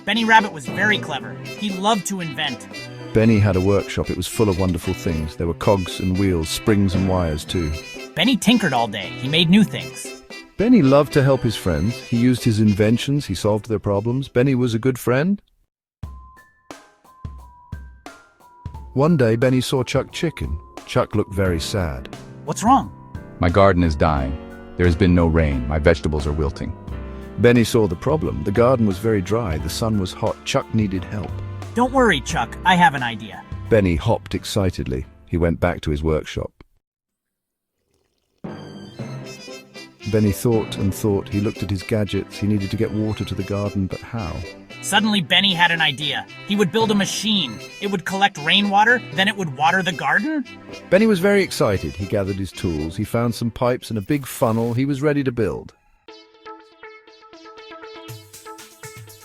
Benny Rabbit was very clever. He loved to invent. Benny had a workshop. It was full of wonderful things. There were cogs and wheels, springs and wires too. Benny tinkered all day. He made new things. Benny loved to help his friends. He used his inventions. He solved their problems. Benny was a good friend. One day, Benny saw Chuck Chicken. Chuck looked very sad. What's wrong? My garden is dying. There has been no rain. My vegetables are wilting. Benny saw the problem. The garden was very dry. The sun was hot. Chuck needed help. Don't worry, Chuck. I have an idea. Benny hopped excitedly. He went back to his workshop. Benny thought and thought. He looked at his gadgets. He needed to get water to the garden, but how? Suddenly, Benny had an idea. He would build a machine. It would collect rainwater, then it would water the garden. Benny was very excited. He gathered his tools. He found some pipes and a big funnel. He was ready to build.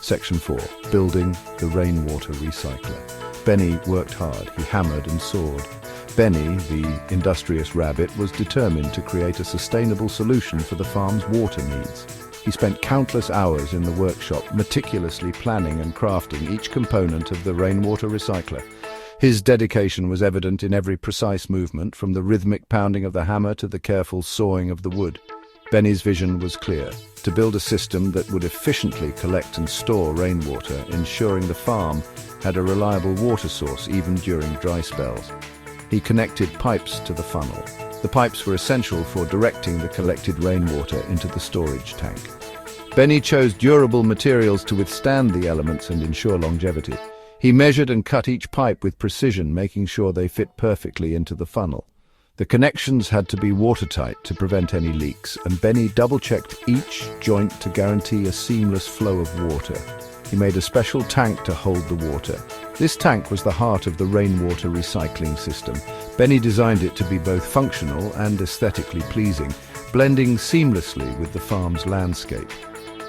Section 4. Building the rainwater recycler. Benny worked hard. He hammered and sawed. Benny, the industrious rabbit, was determined to create a sustainable solution for the farm's water needs. He spent countless hours in the workshop, meticulously planning and crafting each component of the rainwater recycler. His dedication was evident in every precise movement, from the rhythmic pounding of the hammer to the careful sawing of the wood. Benny's vision was clear: to build a system that would efficiently collect and store rainwater, ensuring the farm had a reliable water source even during dry spells. He connected pipes to the funnel. The pipes were essential for directing the collected rainwater into the storage tank. Benny chose durable materials to withstand the elements and ensure longevity. He measured and cut each pipe with precision, making sure they fit perfectly into the funnel. The connections had to be watertight to prevent any leaks, and Benny double-checked each joint to guarantee a seamless flow of water. He made a special tank to hold the water. This tank was the heart of the rainwater recycling system. Benny designed it to be both functional and aesthetically pleasing, blending seamlessly with the farm's landscape.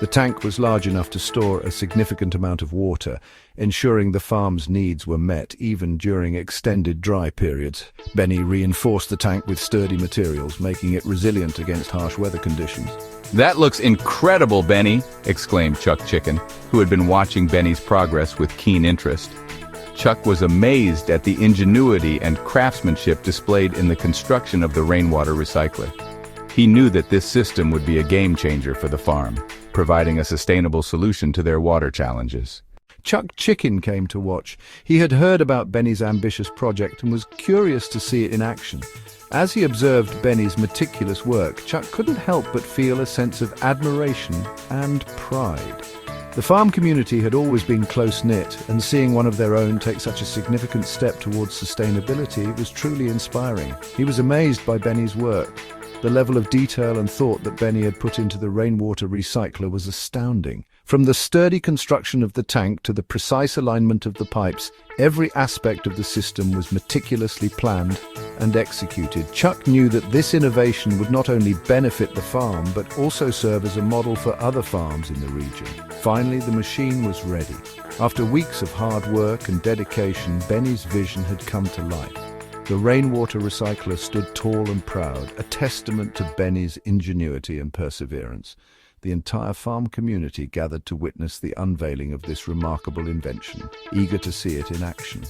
The tank was large enough to store a significant amount of water, ensuring the farm's needs were met even during extended dry periods. Benny reinforced the tank with sturdy materials, making it resilient against harsh weather conditions. "That looks incredible, Benny!" exclaimed Chuck Chicken, who had been watching Benny's progress with keen interest. Chuck was amazed at the ingenuity and craftsmanship displayed in the construction of the rainwater recycler. He knew that this system would be a game-changer for the farm, providing a sustainable solution to their water challenges. Chuck Chicken came to watch. He had heard about Benny's ambitious project and was curious to see it in action. As he observed Benny's meticulous work, Chuck couldn't help but feel a sense of admiration and pride. The farm community had always been close-knit, and seeing one of their own take such a significant step towards sustainability was truly inspiring. He was amazed by Benny's work. The level of detail and thought that Benny had put into the rainwater recycler was astounding. From the sturdy construction of the tank to the precise alignment of the pipes, every aspect of the system was meticulously planned and executed. Chuck knew that this innovation would not only benefit the farm, but also serve as a model for other farms in the region. Finally, the machine was ready. After weeks of hard work and dedication, Benny's vision had come to life. The rainwater recycler stood tall and proud, a testament to Benny's ingenuity and perseverance. The entire farm community gathered to witness the unveiling of this remarkable invention, eager to see it in action.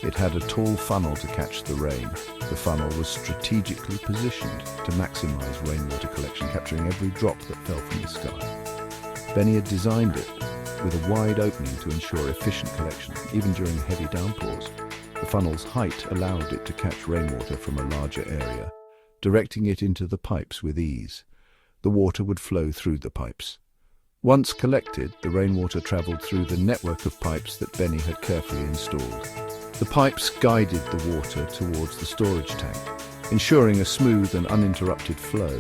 It had a tall funnel to catch the rain. The funnel was strategically positioned to maximize rainwater collection, capturing every drop that fell from the sky. Benny had designed it with a wide opening to ensure efficient collection, even during heavy downpours. The funnel's height allowed it to catch rainwater from a larger area, directing it into the pipes with ease. The water would flow through the pipes. Once collected, the rainwater traveled through the network of pipes that Benny had carefully installed. The pipes guided the water towards the storage tank, ensuring a smooth and uninterrupted flow.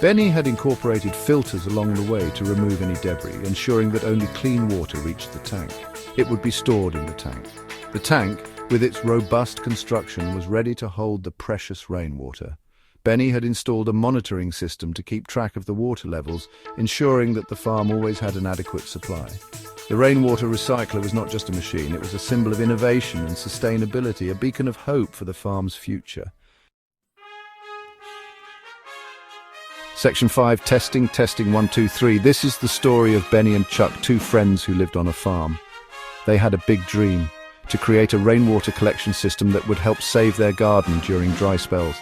Benny had incorporated filters along the way to remove any debris, ensuring that only clean water reached the tank. It would be stored in the tank. The tank, with its robust construction, was ready to hold the precious rainwater. Benny had installed a monitoring system to keep track of the water levels, ensuring that the farm always had an adequate supply. The rainwater recycler was not just a machine, it was a symbol of innovation and sustainability, a beacon of hope for the farm's future. Section 5, testing, testing 1, 2, 3. This is the story of Benny and Chuck, two friends who lived on a farm. They had a big dream, to create a rainwater collection system that would help save their garden during dry spells.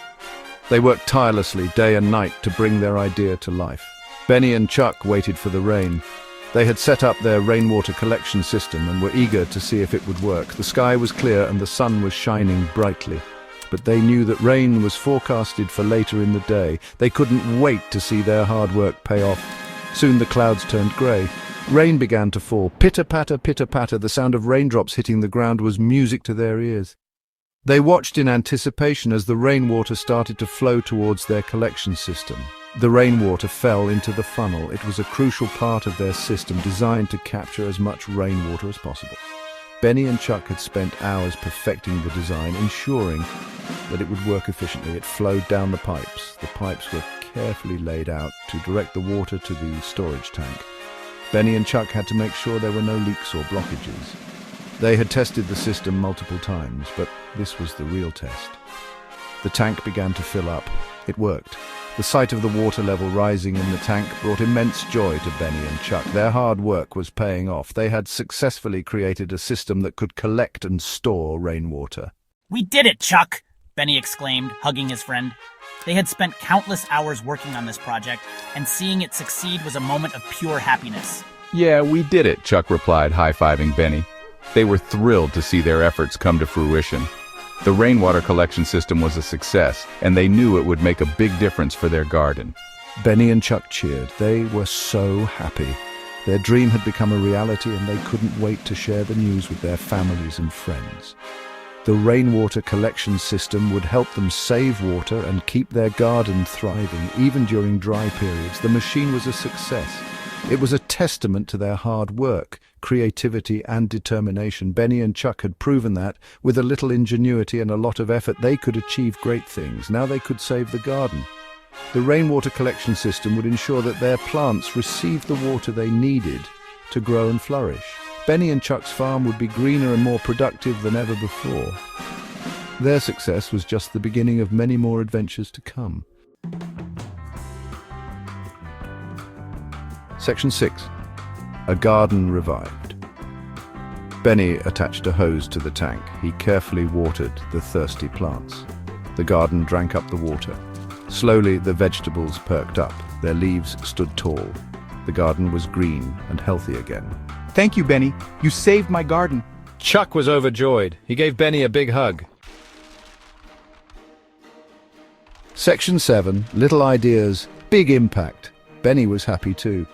They worked tirelessly day and night to bring their idea to life. Benny and Chuck waited for the rain. They had set up their rainwater collection system and were eager to see if it would work. The sky was clear and the sun was shining brightly. But they knew that rain was forecasted for later in the day. They couldn't wait to see their hard work pay off. Soon the clouds turned grey. Rain began to fall. Pitter-patter, pitter-patter. The sound of raindrops hitting the ground was music to their ears. They watched in anticipation as the rainwater started to flow towards their collection system. The rainwater fell into the funnel. It was a crucial part of their system designed to capture as much rainwater as possible. Benny and Chuck had spent hours perfecting the design, ensuring that it would work efficiently. It flowed down the pipes. The pipes were carefully laid out to direct the water to the storage tank. Benny and Chuck had to make sure there were no leaks or blockages. They had tested the system multiple times, but this was the real test. The tank began to fill up. It worked. The sight of the water level rising in the tank brought immense joy to Benny and Chuck. Their hard work was paying off. They had successfully created a system that could collect and store rainwater. "We did it, Chuck!" Benny exclaimed, hugging his friend. They had spent countless hours working on this project, and seeing it succeed was a moment of pure happiness. "Yeah, we did it," Chuck replied, high-fiving Benny. They were thrilled to see their efforts come to fruition. The rainwater collection system was a success, and they knew it would make a big difference for their garden. Benny and Chuck cheered. They were so happy. Their dream had become a reality, and they couldn't wait to share the news with their families and friends. The rainwater collection system would help them save water and keep their garden thriving, even during dry periods. The machine was a success. It was a testament to their hard work, creativity, and determination. Benny and Chuck had proven that, with a little ingenuity and a lot of effort, they could achieve great things. Now they could save the garden. The rainwater collection system would ensure that their plants received the water they needed to grow and flourish. Benny and Chuck's farm would be greener and more productive than ever before. Their success was just the beginning of many more adventures to come. Section 6. A garden revived. Benny attached a hose to the tank. He carefully watered the thirsty plants. The garden drank up the water. Slowly, the vegetables perked up. Their leaves stood tall. The garden was green and healthy again. "Thank you, Benny. You saved my garden." Chuck was overjoyed. He gave Benny a big hug. Section 7. Little ideas, big impact. Benny was happy too.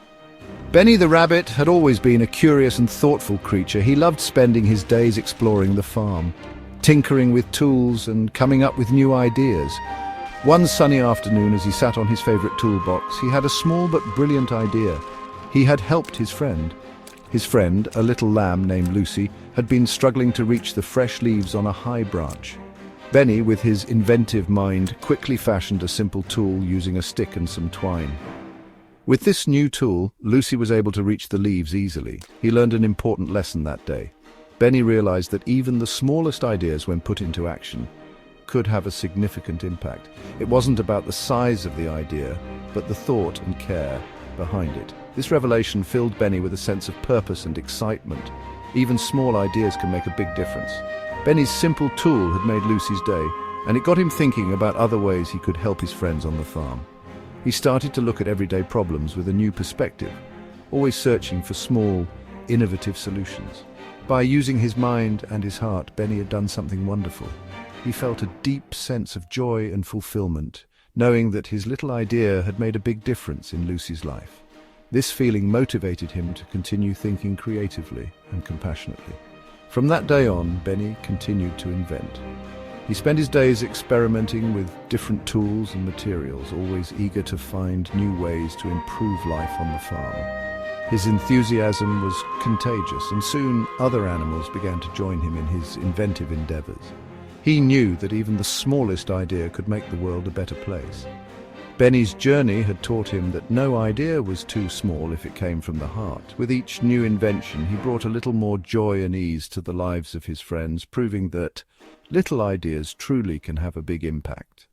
Benny the rabbit had always been a curious and thoughtful creature. He loved spending his days exploring the farm, tinkering with tools and coming up with new ideas. One sunny afternoon, as he sat on his favorite toolbox, he had a small but brilliant idea. He had helped his friend. His friend, a little lamb named Lucy, had been struggling to reach the fresh leaves on a high branch. Benny, with his inventive mind, quickly fashioned a simple tool using a stick and some twine. With this new tool, Lucy was able to reach the leaves easily. He learned an important lesson that day. Benny realized that even the smallest ideas, when put into action, could have a significant impact. It wasn't about the size of the idea, but the thought and care behind it. This revelation filled Benny with a sense of purpose and excitement. Even small ideas can make a big difference. Benny's simple tool had made Lucy's day, and it got him thinking about other ways he could help his friends on the farm. He started to look at everyday problems with a new perspective, always searching for small, innovative solutions. By using his mind and his heart, Benny had done something wonderful. He felt a deep sense of joy and fulfillment, knowing that his little idea had made a big difference in Lucy's life. This feeling motivated him to continue thinking creatively and compassionately. From that day on, Benny continued to invent. He spent his days experimenting with different tools and materials, always eager to find new ways to improve life on the farm. His enthusiasm was contagious, and soon other animals began to join him in his inventive endeavors. He knew that even the smallest idea could make the world a better place. Benny's journey had taught him that no idea was too small if it came from the heart. With each new invention, he brought a little more joy and ease to the lives of his friends, proving that little ideas truly can have a big impact.